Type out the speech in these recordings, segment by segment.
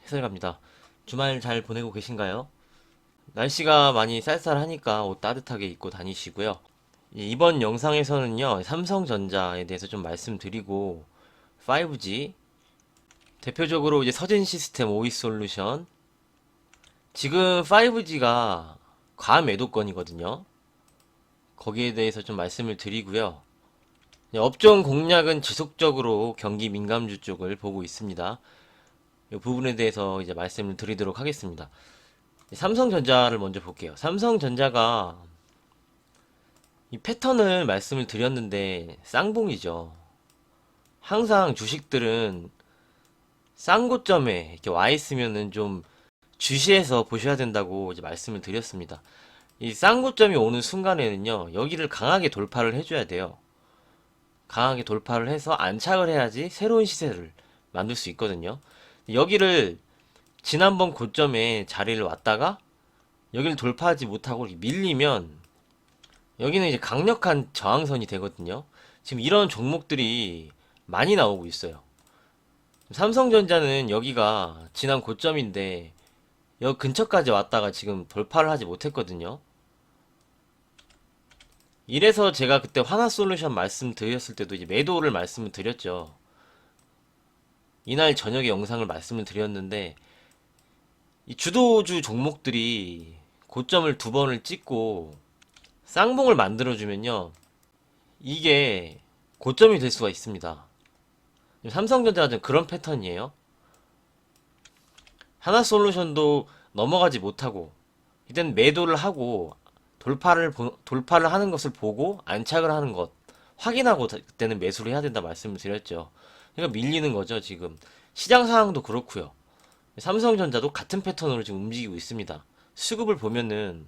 해설갑니다. 주말 잘 보내고 계신가요? 날씨가 많이 쌀쌀하니까 옷 따뜻하게 입고 다니시고요. 이번 영상에서는요, 삼성전자에 대해서 좀 말씀드리고, 5G, 대표적으로 이제 서진 시스템 OE 솔루션, 지금 5G가 과매도권이거든요. 거기에 대해서 좀 말씀을 드리고요. 업종 공략은 지속적으로 경기 민감주 쪽을 보고 있습니다. 이 부분에 대해서 이제 말씀을 드리도록 하겠습니다. 삼성전자를 먼저 볼게요. 삼성전자가 이 패턴을 말씀을 드렸는데 쌍봉이죠. 항상 주식들은 쌍고점에 이렇게 와 있으면은 좀 주시해서 보셔야 된다고 이제 말씀을 드렸습니다. 이 쌍고점이 오는 순간에는요, 여기를 강하게 돌파를 해줘야 돼요. 강하게 돌파를 해서 안착을 해야지 새로운 시세를 만들 수 있거든요. 여기를 지난번 고점에 자리를 왔다가 여기를 돌파하지 못하고 이렇게 밀리면 여기는 이제 강력한 저항선이 되거든요. 지금 이런 종목들이 많이 나오고 있어요. 삼성전자는 여기가 지난 고점인데 여기 근처까지 왔다가 지금 돌파를 하지 못했거든요. 이래서 제가 그때 하나솔루션 말씀드렸을 때도 이제 매도를 말씀을 드렸죠. 이날 저녁에 영상을 말씀을 드렸는데 이 주도주 종목들이 고점을 두 번을 찍고 쌍봉을 만들어주면요, 이게 고점이 될 수가 있습니다. 삼성전자가 좀 그런 패턴이에요. 하나솔루션도 넘어가지 못하고 이땐 매도를 하고 돌파를 하는 것을 보고 안착을 하는 것 확인하고 그때는 매수를 해야 된다 말씀을 드렸죠. 그러니까 밀리는 거죠. 지금 시장 상황도 그렇고요. 삼성전자도 같은 패턴으로 지금 움직이고 있습니다. 수급을 보면은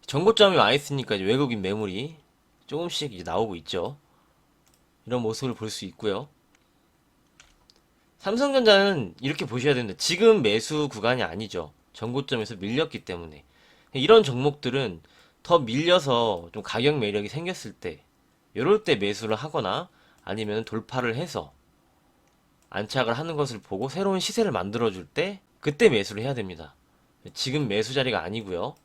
정고점이 와 있으니까 이제 외국인 매물이 조금씩 이제 나오고 있죠. 이런 모습을 볼 수 있고요. 삼성전자는 이렇게 보셔야 됩니다. 지금 매수 구간이 아니죠. 전고점에서 밀렸기 때문에. 이런 종목들은 더 밀려서 좀 가격 매력이 생겼을 때, 이럴 때 매수를 하거나 아니면 돌파를 해서 안착을 하는 것을 보고 새로운 시세를 만들어줄 때, 그때 매수를 해야 됩니다. 지금 매수 자리가 아니고요.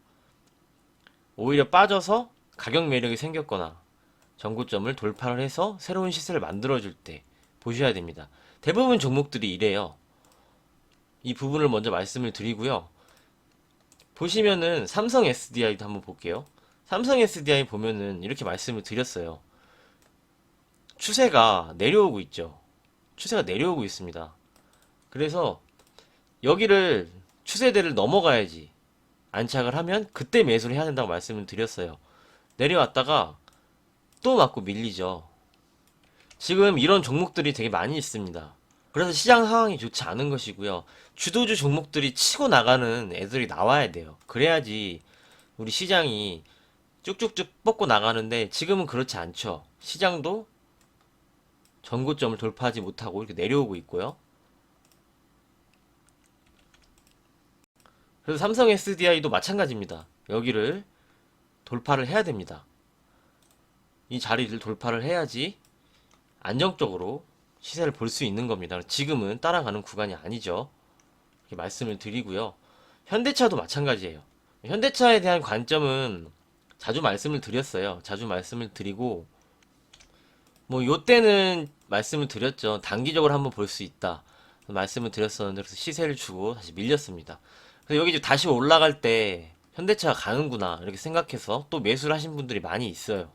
오히려 빠져서 가격 매력이 생겼거나 전고점을 돌파를 해서 새로운 시세를 만들어줄 때 보셔야 됩니다. 대부분 종목들이 이래요. 이 부분을 먼저 말씀을 드리고요. 보시면은 삼성 SDI도 한번 볼게요. 삼성 SDI 보면은 이렇게 말씀을 드렸어요. 추세가 내려오고 있죠. 추세가 내려오고 있습니다. 그래서 여기를 추세대를 넘어가야지 안착을 하면 그때 매수를 해야 된다고 말씀을 드렸어요. 내려왔다가 또 맞고 밀리죠. 지금 이런 종목들이 되게 많이 있습니다. 그래서 시장 상황이 좋지 않은 것이고요. 주도주 종목들이 치고 나가는 애들이 나와야 돼요. 그래야지 우리 시장이 쭉쭉쭉 뻗고 나가는데 지금은 그렇지 않죠. 시장도 전고점을 돌파하지 못하고 이렇게 내려오고 있고요. 그래서 삼성 SDI도 마찬가지입니다. 여기를 돌파를 해야 됩니다. 이 자리를 돌파를 해야지 안정적으로 시세를 볼 수 있는 겁니다. 지금은 따라가는 구간이 아니죠. 이렇게 말씀을 드리고요. 현대차도 마찬가지예요. 현대차에 대한 관점은 자주 말씀을 드렸어요. 자주 말씀을 드리고 뭐 요때는 말씀을 드렸죠. 단기적으로 한번 볼 수 있다 말씀을 드렸었는데 그래서 시세를 주고 다시 밀렸습니다. 그래서 여기 이제 다시 올라갈 때 현대차가 가는구나 이렇게 생각해서 또 매수를 하신 분들이 많이 있어요.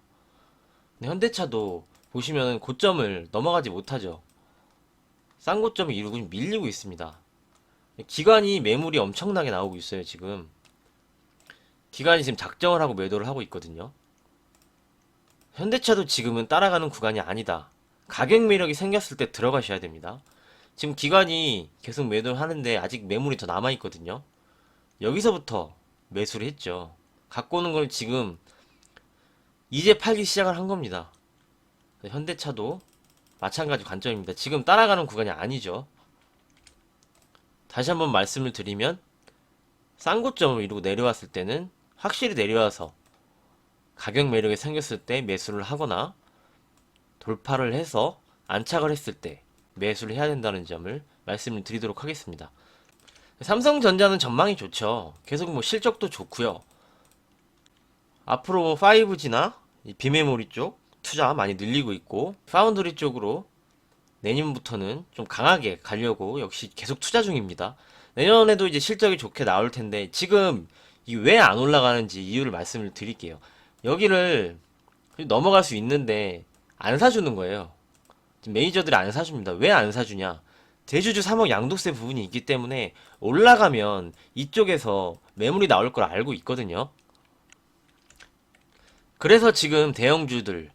근데 현대차도 보시면 고점을 넘어가지 못하죠. 쌍고점을 이루고 밀리고 있습니다. 기관이 매물이 엄청나게 나오고 있어요. 지금 기관이 지금 작정을 하고 매도를 하고 있거든요. 현대차도 지금은 따라가는 구간이 아니다. 가격 매력이 생겼을 때 들어가셔야 됩니다. 지금 기관이 계속 매도를 하는데 아직 매물이 더 남아있거든요. 여기서부터 매수를 했죠. 갖고 오는 걸 지금 이제 팔기 시작을 한 겁니다. 현대차도 마찬가지 관점입니다. 지금 따라가는 구간이 아니죠. 다시 한번 말씀을 드리면 쌍고점을 이루고 내려왔을 때는 확실히 내려와서 가격 매력이 생겼을 때 매수를 하거나 돌파를 해서 안착을 했을 때 매수를 해야 된다는 점을 말씀을 드리도록 하겠습니다. 삼성전자는 전망이 좋죠. 계속 뭐 실적도 좋고요. 앞으로 5G나 비메모리 쪽 투자 많이 늘리고 있고, 파운드리 쪽으로 내년부터는 좀 강하게 가려고 역시 계속 투자 중입니다. 내년에도 이제 실적이 좋게 나올 텐데, 지금 이 왜 안 올라가는지 이유를 말씀을 드릴게요. 여기를 넘어갈 수 있는데 안 사주는 거예요. 지금 메이저들이 안 사줍니다. 왜 안 사주냐? 대주주 3억 양도세 부분이 있기 때문에 올라가면 이쪽에서 매물이 나올 걸 알고 있거든요. 그래서 지금 대형주들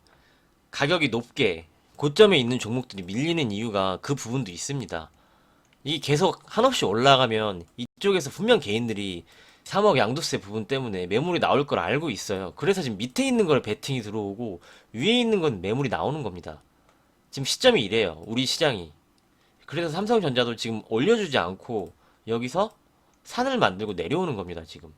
가격이 높게 고점에 있는 종목들이 밀리는 이유가 그 부분도 있습니다. 이 계속 한없이 올라가면 이쪽에서 분명 개인들이 3억 양도세 부분 때문에 매물이 나올 걸 알고 있어요. 그래서 지금 밑에 있는 걸 베팅이 들어오고 위에 있는 건 매물이 나오는 겁니다. 지금 시점이 이래요. 우리 시장이. 그래서 삼성전자도 지금 올려주지 않고 여기서 산을 만들고 내려오는 겁니다, 지금.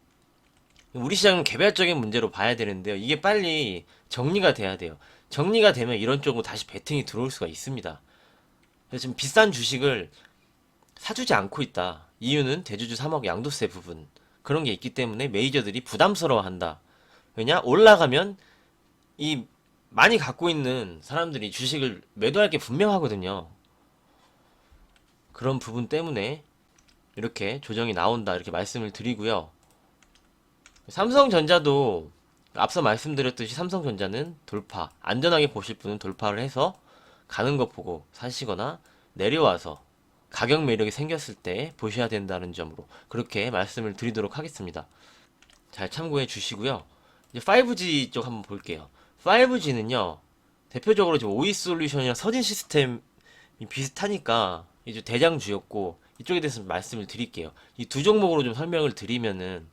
우리 시장은 개별적인 문제로 봐야 되는데요. 이게 빨리 정리가 돼야 돼요. 정리가 되면 이런 쪽으로 다시 베팅이 들어올 수가 있습니다. 그래서 지금 비싼 주식을 사주지 않고 있다. 이유는 대주주 3억 양도세 부분. 그런 게 있기 때문에 메이저들이 부담스러워 한다. 왜냐? 올라가면 이 많이 갖고 있는 사람들이 주식을 매도할 게 분명하거든요. 그런 부분 때문에 이렇게 조정이 나온다. 이렇게 말씀을 드리고요. 삼성전자도 앞서 말씀드렸듯이 삼성전자는 돌파, 안전하게 보실 분은 돌파를 해서 가는 것 보고 사시거나 내려와서 가격 매력이 생겼을 때 보셔야 된다는 점으로 그렇게 말씀을 드리도록 하겠습니다. 잘 참고해 주시고요. 이제 5G 쪽 한번 볼게요. 5G는요, 대표적으로 지금 오이 솔루션이랑 서진 시스템이 비슷하니까 이제 대장주였고, 이쪽에 대해서 말씀을 드릴게요. 이 두 종목으로 좀 설명을 드리면은,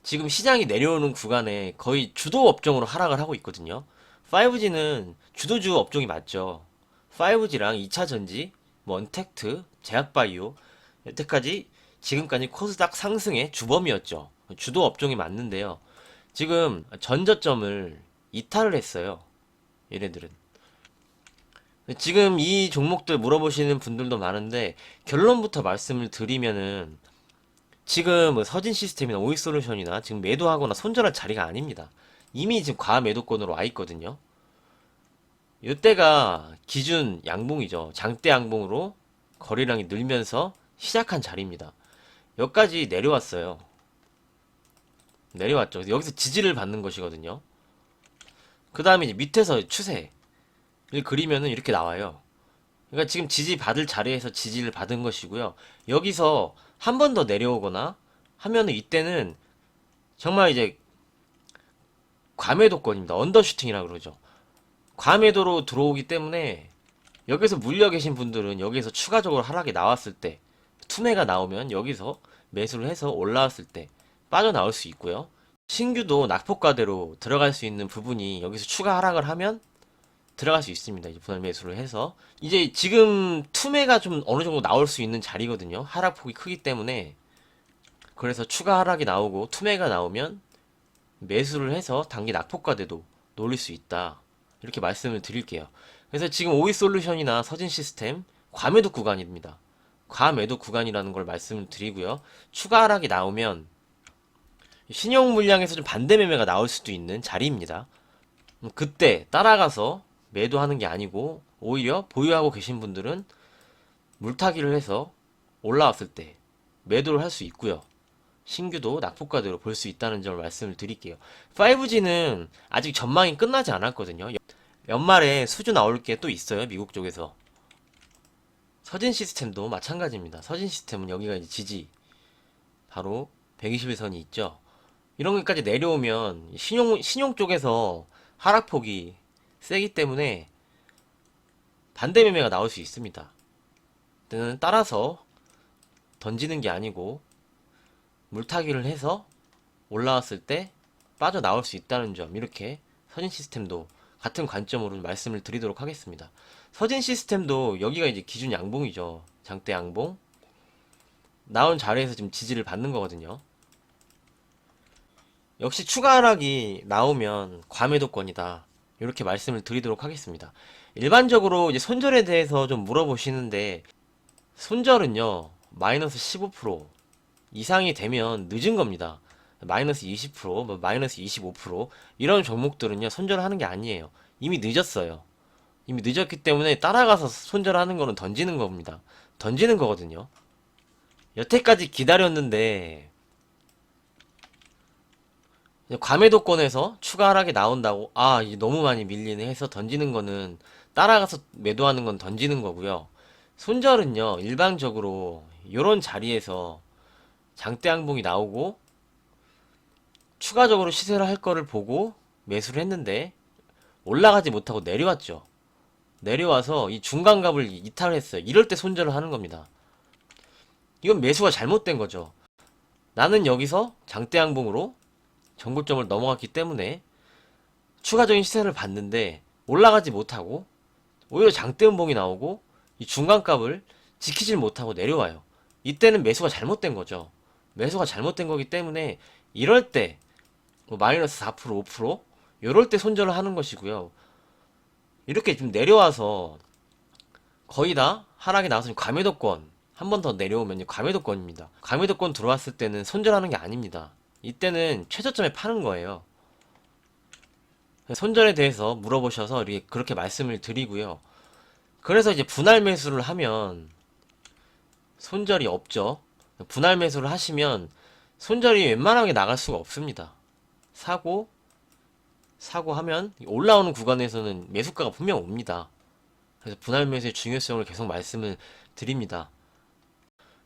지금 시장이 내려오는 구간에 거의 주도 업종으로 하락을 하고 있거든요. 5G는 주도주 업종이 맞죠. 5G랑 2차 전지, 뭐 언택트, 제약바이오, 여태까지 지금까지 코스닥 상승의 주범이었죠. 주도 업종이 맞는데요. 지금 전저점을 이탈을 했어요. 얘네들은. 지금 이 종목들 물어보시는 분들도 많은데 결론부터 말씀을 드리면은 지금 뭐 서진 시스템이나 오이솔루션이나 지금 매도하거나 손절할 자리가 아닙니다. 이미 지금 과매도권으로 와 있거든요. 이때가 기준 양봉이죠. 장대 양봉으로 거래량이 늘면서 시작한 자리입니다. 여기까지 내려왔어요. 내려왔죠. 여기서 지지를 받는 것이거든요. 그 다음에 이제 밑에서 추세를 그리면은 이렇게 나와요. 그러니까 지금 지지 받을 자리에서 지지를 받은 것이고요. 여기서 한 번 더 내려오거나 하면은 이때는 정말 이제 과매도권입니다. 언더슈팅이라고 그러죠. 과매도로 들어오기 때문에 여기서 물려 계신 분들은 여기서 추가적으로 하락이 나왔을 때 투매가 나오면 여기서 매수를 해서 올라왔을 때 빠져나올 수 있고요. 신규도 낙폭과대로 들어갈 수 있는 부분이 여기서 추가 하락을 하면 들어갈 수 있습니다. 이제 분할 매수를 해서 이제 지금 투매가 좀 어느 정도 나올 수 있는 자리거든요. 하락폭이 크기 때문에 그래서 추가 하락이 나오고 투매가 나오면 매수를 해서 단기 낙폭과대도 노릴 수 있다. 이렇게 말씀을 드릴게요. 그래서 지금 오이솔루션이나 서진 시스템 과매도 구간입니다. 과매도 구간이라는 걸 말씀을 드리고요. 추가 하락이 나오면 신용 물량에서 좀 반대 매매가 나올 수도 있는 자리입니다. 그때 따라가서 매도하는 게 아니고 오히려 보유하고 계신 분들은 물타기를 해서 올라왔을 때 매도를 할 수 있고요. 신규도 낙폭과대로 볼 수 있다는 점을 말씀을 드릴게요. 5G는 아직 전망이 끝나지 않았거든요. 연말에 수주 나올 게 또 있어요. 미국 쪽에서. 서진 시스템도 마찬가지입니다. 서진 시스템은 여기가 이제 지지 바로 121선이 있죠. 이런 것까지 내려오면 신용 쪽에서 하락폭이 세기 때문에 반대 매매가 나올 수 있습니다. 따라서 던지는 게 아니고 물타기를 해서 올라왔을 때 빠져나올 수 있다는 점, 이렇게 서진 시스템도 같은 관점으로 말씀을 드리도록 하겠습니다. 서진 시스템도 여기가 이제 기준 양봉이죠. 장대 양봉. 나온 자리에서 지금 지지를 받는 거거든요. 역시 추가 하락이 나오면 과매도권이다. 이렇게 말씀을 드리도록 하겠습니다. 일반적으로 이제 손절에 대해서 좀 물어보시는데 손절은요, 마이너스 15% 이상이 되면 늦은 겁니다. 마이너스 20%, 뭐 마이너스 25% 이런 종목들은요, 손절하는 게 아니에요. 이미 늦었어요. 이미 늦었기 때문에 따라가서 손절하는 거는 던지는 겁니다. 던지는 거거든요. 여태까지 기다렸는데 과매도권에서 추가 하락이 나온다고 이제 너무 많이 밀리네 해서 던지는 거는 따라가서 매도하는 건 던지는 거고요. 손절은요, 일반적으로 이런 자리에서 장대 항봉이 나오고 추가적으로 시세를 할 거를 보고 매수를 했는데 올라가지 못하고 내려왔죠. 내려와서 이 중간값을 이탈을 했어요. 이럴 때 손절을 하는 겁니다. 이건 매수가 잘못된 거죠. 나는 여기서 장대 항봉으로 전고점을 넘어갔기 때문에 추가적인 시세를 봤는데 올라가지 못하고 오히려 장대 음봉이 나오고 이 중간값을 지키질 못하고 내려와요. 이때는 매수가 잘못된 거죠. 매수가 잘못된 거기 때문에 이럴 때 뭐 마이너스 4% 5% 이럴 때 손절을 하는 것이고요. 이렇게 좀 내려와서 거의 다 하락이 나와서 과매도권 한 번 더 내려오면 과매도권입니다. 과매도권 들어왔을 때는 손절하는 게 아닙니다. 이때는 최저점에 파는 거예요. 손절에 대해서 물어보셔서 이렇게 그렇게 말씀을 드리고요. 그래서 이제 분할 매수를 하면 손절이 없죠. 분할 매수를 하시면 손절이 웬만하게 나갈 수가 없습니다. 사고 하면 올라오는 구간에서는 매수가가 분명 옵니다. 그래서 분할 매수의 중요성을 계속 말씀을 드립니다.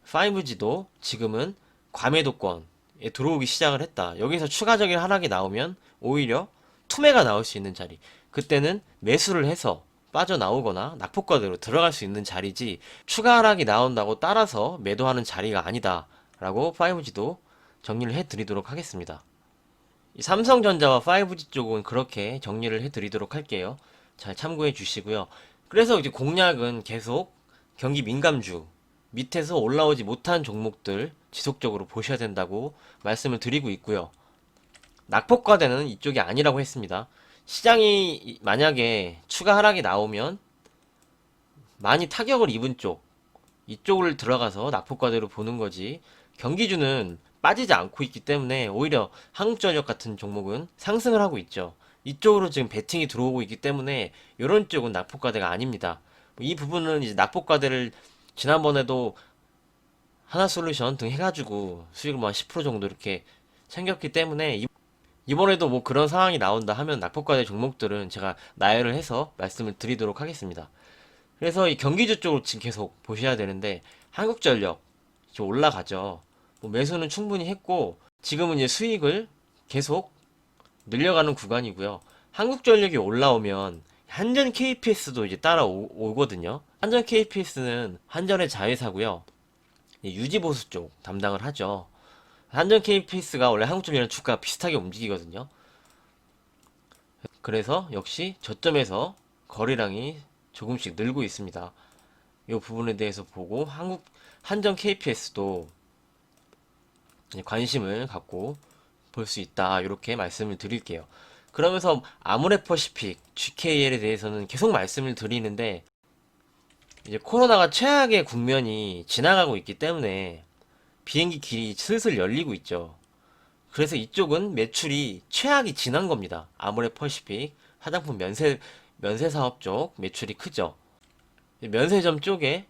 5G도 지금은 과매도권에 들어오기 시작을 했다. 여기서 추가적인 하락이 나오면 오히려 투매가 나올 수 있는 자리. 그때는 매수를 해서 빠져나오거나 낙폭과대로 들어갈 수 있는 자리지 추가 하락이 나온다고 따라서 매도하는 자리가 아니다. 라고 5G도 정리를 해드리도록 하겠습니다. 이 삼성전자와 5G 쪽은 그렇게 정리를 해드리도록 할게요. 잘 참고해 주시고요. 그래서 이제 공략은 계속 경기 민감주 밑에서 올라오지 못한 종목들 지속적으로 보셔야 된다고 말씀을 드리고 있고요. 낙폭과대는 이쪽이 아니라고 했습니다. 시장이 만약에 추가 하락이 나오면 많이 타격을 입은 쪽 이쪽을 들어가서 낙폭과대로 보는 거지 경기주는 빠지지 않고 있기 때문에 오히려 한국전력 같은 종목은 상승을 하고 있죠. 이쪽으로 지금 베팅이 들어오고 있기 때문에 이런 쪽은 낙폭과대가 아닙니다. 이 부분은 이제 낙폭과대를 지난번에도 하나솔루션 등 해가지고 수익을 뭐 한10% 정도 이렇게 챙겼기 때문에 이번에도 뭐 그런 상황이 나온다 하면 낙폭과대 종목들은 제가 나열을 해서 말씀을 드리도록 하겠습니다. 그래서 이 경기주 쪽으로 지금 계속 보셔야 되는데 한국전력 지금 올라가죠. 뭐 매수는 충분히 했고 지금은 이제 수익을 계속 늘려가는 구간이고요. 한국전력이 올라오면 한전 KPS도 이제 따라오거든요. 한전 KPS는 한전의 자회사고요. 유지보수 쪽 담당을 하죠. 한전 KPS가 원래 한국전력이랑 주가가 비슷하게 움직이거든요. 그래서 역시 저점에서 거래량이 조금씩 늘고 있습니다. 이 부분에 대해서 보고 한전 KPS도 관심을 갖고 볼 수 있다. 이렇게 말씀을 드릴게요. 그러면서 아모레퍼시픽, GKL에 대해서는 계속 말씀을 드리는데 이제 코로나가 최악의 국면이 지나가고 있기 때문에 비행기 길이 슬슬 열리고 있죠. 그래서 이쪽은 매출이 최악이 지난 겁니다. 아모레퍼시픽 화장품 면세 사업 쪽 매출이 크죠. 면세점 쪽에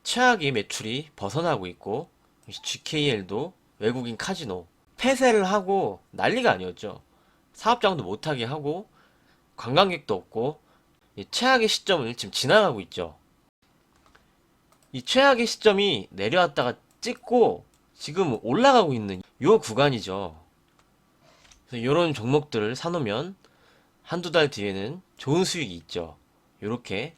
최악의 매출이 벗어나고 있고 GKL도 외국인 카지노 폐쇄를 하고 난리가 아니었죠. 사업장도 못하게 하고 관광객도 없고 최악의 시점을 지금 지나가고 있죠. 이 최악의 시점이 내려왔다가 찍고 지금 올라가고 있는 요 구간이죠. 그래서 이런 종목들을 사놓으면 한두 달 뒤에는 좋은 수익이 있죠. 요렇게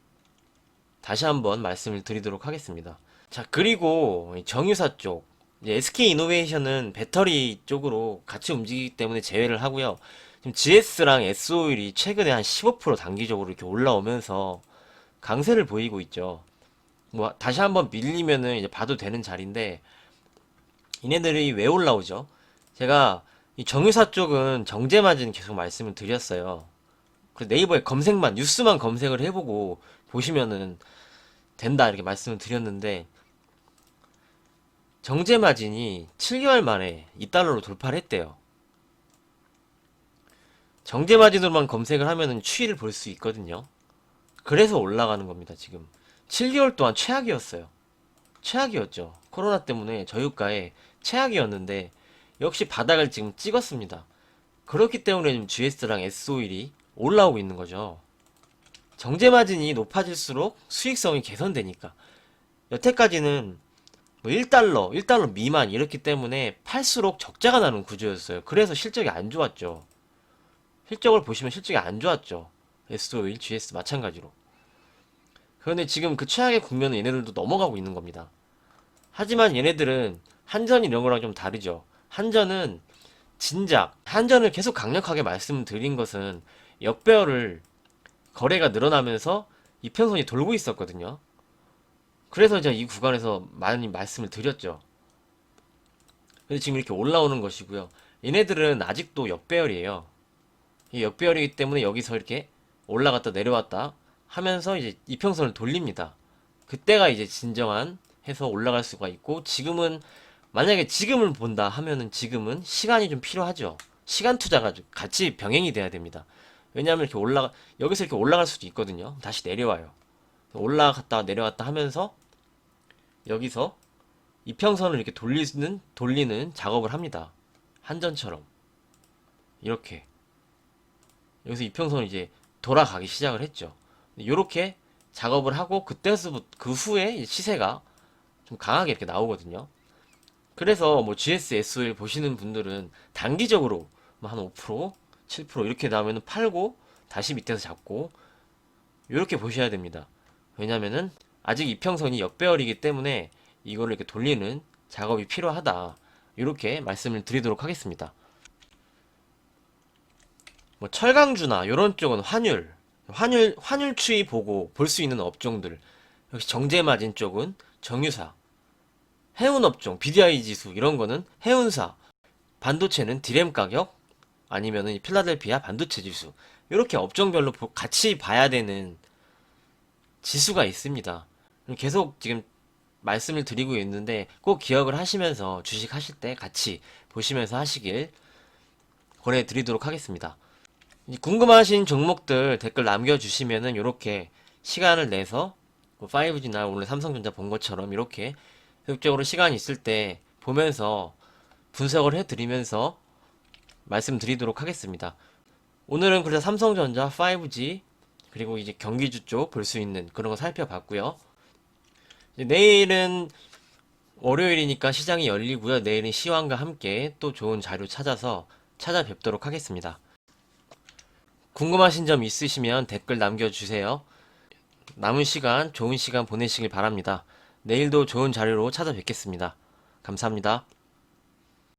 다시 한번 말씀을 드리도록 하겠습니다. 자, 그리고 정유사 쪽 이제 SK이노베이션은 배터리 쪽으로 같이 움직이기 때문에 제외를 하고요. 지금 GS랑 S오일이 최근에 한 15% 단기적으로 이렇게 올라오면서 강세를 보이고 있죠. 뭐 다시 한번 밀리면은 이제 봐도 되는 자리인데 이네들이 왜 올라오죠? 제가 이 정유사 쪽은 정제마진 계속 말씀을 드렸어요. 그 네이버에 검색만 뉴스만 검색을 해보고 보시면은 된다 이렇게 말씀을 드렸는데 정제 마진이 7개월 만에 2달러로 돌파를 했대요. 정제 마진으로만 검색을 하면은 추이를 볼 수 있거든요. 그래서 올라가는 겁니다, 지금. 7개월 동안 최악이었어요. 최악이었죠. 코로나 때문에 저유가에 최악이었는데 역시 바닥을 지금 찍었습니다. 그렇기 때문에 지금 GS랑 S-오일이 올라오고 있는 거죠. 정제 마진이 높아질수록 수익성이 개선되니까. 여태까지는 뭐 1달러, 1달러 미만 이렇기 때문에 팔수록 적자가 나는 구조였어요. 그래서 실적이 안 좋았죠. 실적을 보시면 실적이 안 좋았죠. S-오일, GS 마찬가지로. 그런데 지금 그 최악의 국면은 얘네들도 넘어가고 있는 겁니다. 하지만 얘네들은 한전 이런 거랑 좀 다르죠. 한전은 진작, 한전을 계속 강력하게 말씀드린 것은 역배열을 거래가 늘어나면서 이평선이 돌고 있었거든요. 그래서 제가 이 구간에서 많이 말씀을 드렸죠. 근데 지금 이렇게 올라오는 것이고요. 얘네들은 아직도 역배열이에요. 이 역배열이기 때문에 여기서 이렇게 올라갔다 내려왔다 하면서 이제 이평선을 돌립니다. 그때가 이제 진정한 해서 올라갈 수가 있고, 지금은 만약에 지금을 본다 하면은 지금은 시간이 좀 필요하죠. 시간 투자가 같이 병행이 돼야 됩니다. 왜냐하면 이렇게 여기서 이렇게 올라갈 수도 있거든요. 다시 내려와요. 올라갔다 내려왔다 하면서 여기서 이평선을 이렇게 돌리는 작업을 합니다. 한전처럼. 이렇게. 여기서 이평선을 이제 돌아가기 시작을 했죠. 이렇게 작업을 하고 그때서부터 그 후에 시세가 좀 강하게 이렇게 나오거든요. 그래서 뭐 GS, S-오일 보시는 분들은 단기적으로 뭐한 5%, 7% 이렇게 나오면 팔고 다시 밑에서 잡고 이렇게 보셔야 됩니다. 왜냐면은 아직 이평선이 역배열이기 때문에 이거를 이렇게 돌리는 작업이 필요하다. 이렇게 말씀을 드리도록 하겠습니다. 뭐 철강주나 이런 쪽은 환율 추이 보고 볼 수 있는 업종들. 역시 정제마진 쪽은 정유사, 해운업종, BDI 지수 이런 거는 해운사, 반도체는 디램 가격 아니면은 필라델피아 반도체 지수. 이렇게 업종별로 같이 봐야 되는 지수가 있습니다. 계속 지금 말씀을 드리고 있는데 꼭 기억을 하시면서 주식 하실 때 같이 보시면서 하시길 권해 드리도록 하겠습니다. 궁금하신 종목들 댓글 남겨주시면은 이렇게 시간을 내서 5G나 오늘 삼성전자 본 것처럼 이렇게 계속적으로 시간이 있을 때 보면서 분석을 해드리면서 말씀드리도록 하겠습니다. 오늘은 그래서 삼성전자 5G 그리고 이제 경기주 쪽 볼 수 있는 그런 거 살펴봤고요. 내일은 월요일이니까 시장이 열리고요. 내일은 시황과 함께 또 좋은 자료 찾아뵙도록 하겠습니다. 궁금하신 점 있으시면 댓글 남겨주세요. 남은 시간 좋은 시간 보내시길 바랍니다. 내일도 좋은 자료로 찾아뵙겠습니다. 감사합니다.